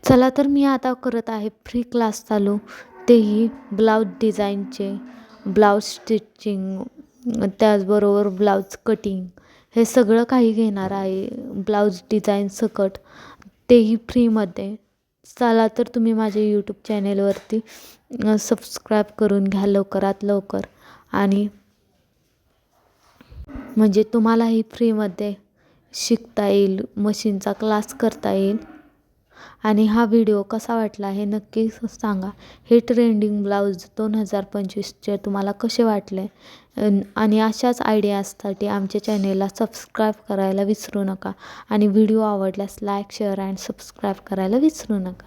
चला तर मी आता करत आहे फ्री क्लास चालू, तेही ब्लाऊज डिझाईनचे, ब्लाऊज स्टिचिंग, त्याचबरोबर ब्लाऊज कटिंग, हे सगळं काही घेणार आहे ब्लाऊज डिझाईन सकट, तेही फ्रीमध्ये. चला तर तुम्ही माझ्या यूट्यूब चॅनेलवरती सबस्क्राईब करून घ्या लवकरात लवकर, आणि म्हणजे तुम्हालाही फ्रीमध्ये शिकता येईल, मशीनचा क्लास करता येईल. आणि हा व्हिडिओ कसा वाटला हे नक्की सांगा. हे ट्रेंडिंग ब्लाऊज 2025चे तुम्हाला कसे वाटले, आणि अशाच आयडियाजसाठी आमच्या चॅनेलला सबस्क्राईब करायला विसरू नका, आणि व्हिडिओ आवडल्यास लाईक, शेअर अँड सबस्क्राईब करायला विसरू नका.